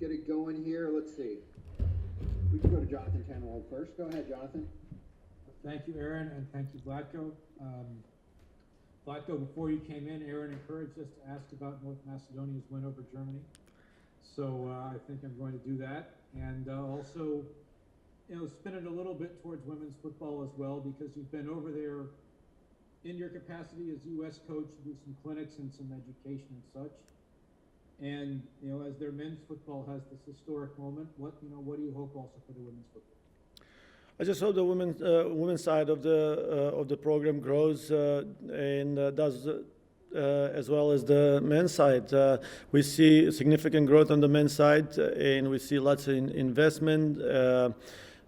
get it going here. Let's see. We can go to Jonathan Tannewold first. Go ahead, Jonathan. Thank you, Aaron, and thank you, Vlatko. Vlatko, before you came in, Aaron encouraged us to ask about North Macedonia's win over Germany. So I think I'm going to do that. And also, spin it a little bit towards women's football as well, because you've been over there in your capacity as U.S. coach to do some clinics and some education and such. And, as their men's football has this historic moment, what do you hope also for the women's football? I just hope the women's side of the program grows and does as well as the men's side. We see significant growth on the men's side, and we see lots of investment,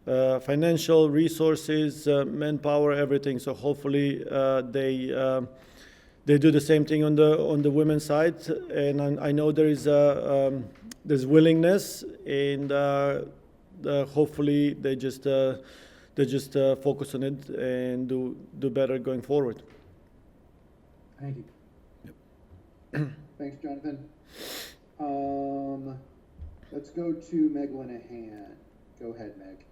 financial resources, manpower, everything. So hopefully they do the same thing on the women's side, and I know there's willingness, and hopefully they just focus on it and do better going forward. Thank you. Thanks, Jonathan. Let's go to Meg Linehan. Go ahead, Meg.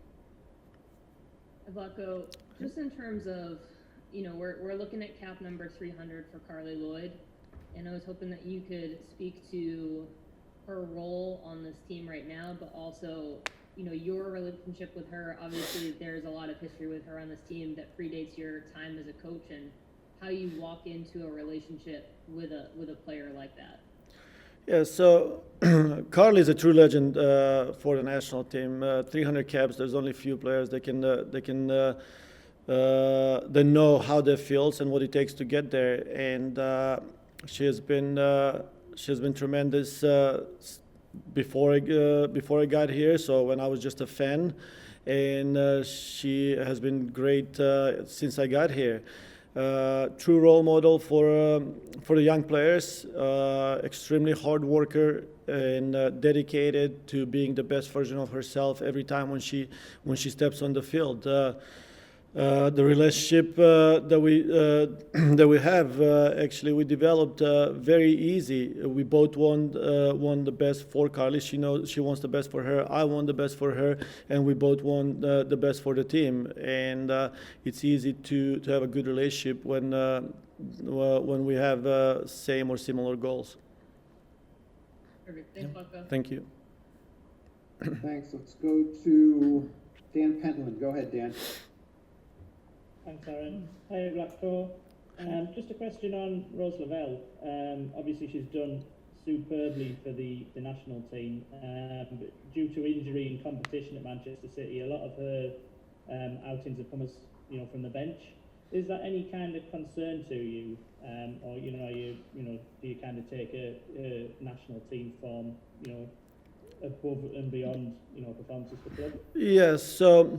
Vlatko, just in terms of, we're looking at cap number 300 for Carly Lloyd, and I was hoping that you could speak to her role on this team right now, but also, your relationship with her. Obviously, there's a lot of history with her on this team that predates your time as a coach, and how you walk into a relationship with a player like that. Yeah, so Carly is a true legend for the national team. 300 caps. There's only few players that they know how that feels and what it takes to get there. And she has been tremendous before I got here. So when I was just a fan, and she has been great since I got here. True role model for the young players, extremely hard worker and dedicated to being the best version of herself every time when she steps on the field. The relationship that we have actually we developed very easy. We both want the best for Carly. She knows she wants the best for her. I want the best for her, and we both want the best for the team. And it's easy to have a good relationship when we have same or similar goals. Perfect. Thanks, Vlatko. Thank you. Thanks. Let's go to Dan Pentland. Go ahead, Dan. Thanks, Aaron. Hi, Vlatko. Just a question on Rose Lavelle. Obviously, she's done superbly for the national team. But due to injury and competition at Manchester City, a lot of her outings have come as from the bench. Is that any kind of concern to you, or do you kind of take a national team form above and beyond performances for club? Yes. So.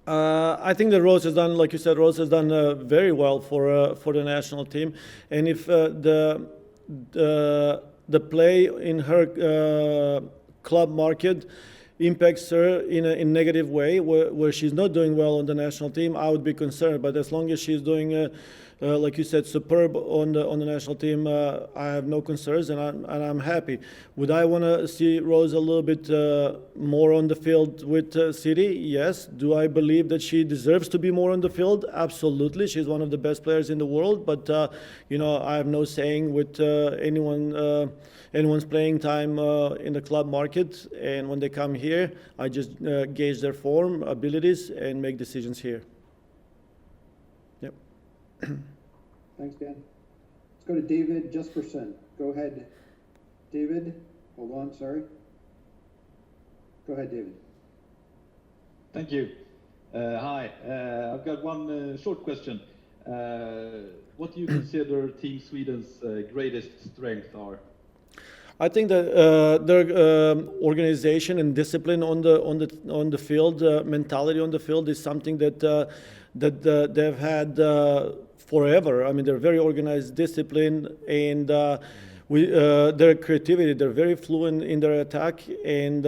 I think that Rose has done, like you said, Rose has done very well for the national team, and if the play in her club market impacts her in a negative way, where she's not doing well on the national team, I would be concerned. But as long as she's doing, like you said, superb on the national team, I have no concerns, and I'm happy. Would I want to see Rose a little bit more on the field with City? Yes. Do I believe that she deserves to be more on the field? Absolutely. She's one of the best players in the world. But I have no saying with anyone's playing time in the club market. And when they come here, I just gauge their form, abilities, and make decisions here. Yep. Thanks, Dan. Let's go to David Jesperson. Go ahead, David. Hold on, sorry. Go ahead, David. Thank you. Hi. I've got one short question. What do you consider Team Sweden's greatest strengths are? I think that their organization and discipline on the field, mentality on the field, is something that they've had forever. I mean, they're very organized, disciplined, and their creativity. They're very fluent in their attack, and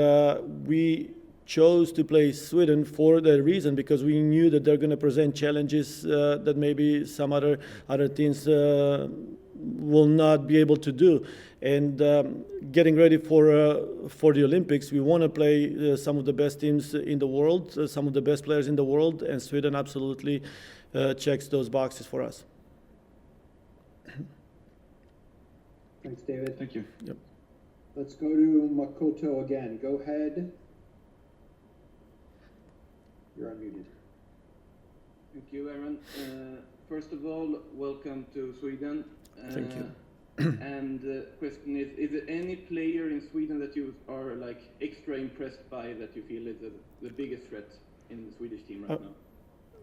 we chose to play Sweden for that reason, because we knew that they're going to present challenges that maybe some other teams will not be able to do. And getting ready for the Olympics, we want to play some of the best teams in the world, some of the best players in the world, and Sweden absolutely checks those boxes for us. Thanks, David. Thank you. Yep. Let's go to Makoto again. Go ahead. You're unmuted. Thank you, Aaron. First of all, welcome to Sweden. Thank you. And the question is there any player in Sweden that you are like extra impressed by that you feel is the biggest threat in the Swedish team right now?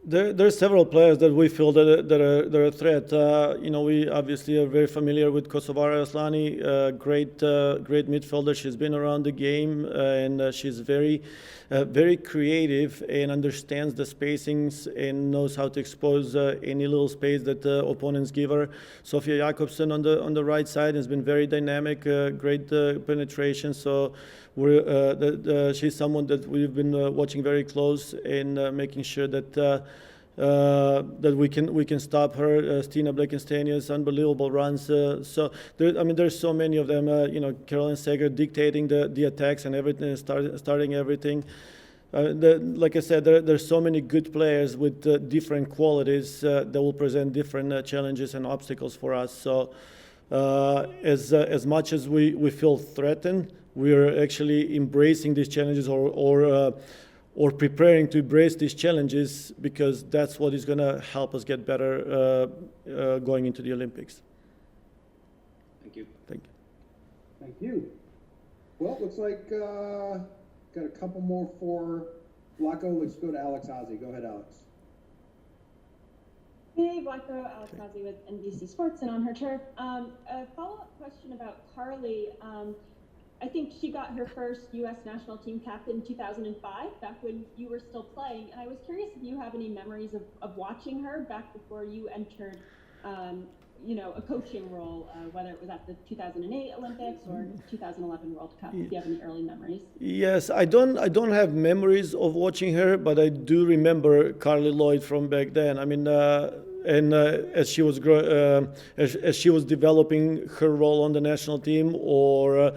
There are several players that we feel that are a threat. We obviously are very familiar with Kosovare Aslani, great midfielder. She's been around the game and she's very creative and understands the spacings and knows how to expose any little space that opponents give her. Sofia Jakobsen on the right side has been very dynamic, great penetration. So she's someone that we've been watching very close and making sure that we can stop her. Stina Blekenstenius, unbelievable runs. There's so many of them. Caroline Seger dictating the attacks and everything, starting everything. Like I said, there's so many good players with different qualities that will present different challenges and obstacles for us. So as much as we feel threatened, we are actually embracing these challenges or preparing to embrace these challenges because that's what is going to help us get better going into the Olympics. Thank you. Thank you. Thank you. Well, looks like got a couple more for Vlatko. Let's go to Alex Ozzie. Go ahead, Alex. Hey, Vlatko, Alex Ozzie with NBC Sports and On Her Turf. A follow-up question about Carly. I think she got her first U.S. national team cap in 2005, back when you were still playing. And I was curious if you have any memories of watching her back before you entered, a coaching role, whether it was at the 2008 Olympics or 2011 World Cup. If you have any early memories. Yes, I don't have memories of watching her, but I do remember Carly Lloyd from back then. I mean, as she was as she was developing her role on the national team or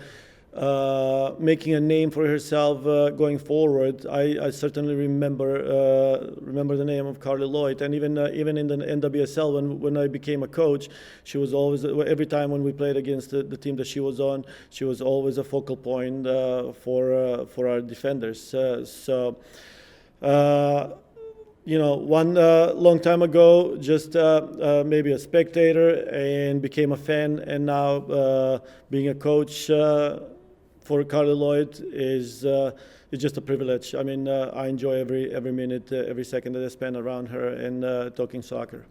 making a name for herself going forward, I certainly remember the name of Carly Lloyd. And even in the NWSL, when I became a coach, she was always, every time when we played against the team that she was on, she was always a focal point for our defenders. One long time ago, just maybe a spectator and became a fan, and now being a coach for Carly Lloyd is just a privilege. I mean, I enjoy every minute, every second that I spend around her and talking soccer.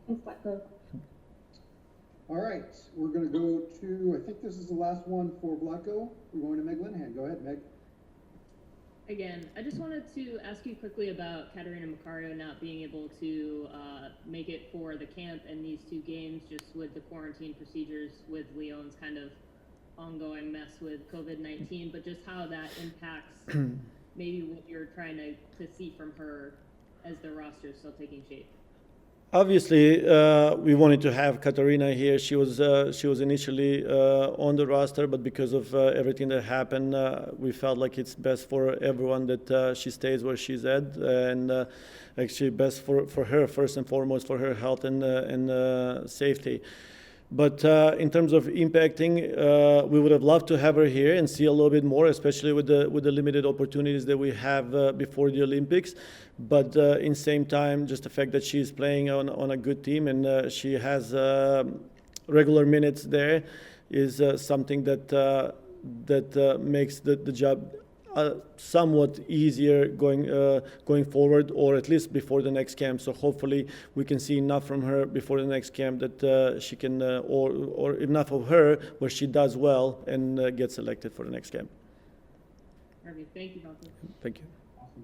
Thanks, Vlatko. All right, we're going to go to, I think this is the last one for Vlatko. We're going to Meg Linehan. Go ahead, Meg. Again, I just wanted to ask you quickly about Katerina Macario not being able to make it for the camp and these two games, just with the quarantine procedures, with Lyon's kind of ongoing mess with COVID-19, but just how that impacts maybe what you're trying to see from her as the roster is still taking shape. Obviously, we wanted to have Katarina here. She was initially on the roster, but because of everything that happened, we felt like it's best for everyone that she stays where she's at, and actually best for her first and foremost, for her health and safety. But in terms of impacting, we would have loved to have her here and see a little bit more, especially with the limited opportunities that we have before the Olympics. But in same time, just the fact that she's playing on a good team and she has regular minutes there is something that makes the job somewhat easier going forward, or at least before the next camp. So hopefully we can see enough from her before the next camp that she can, or enough of her where she does well and get selected for the next camp. Perfect. Thank you, Vlatko. Thank you. Awesome.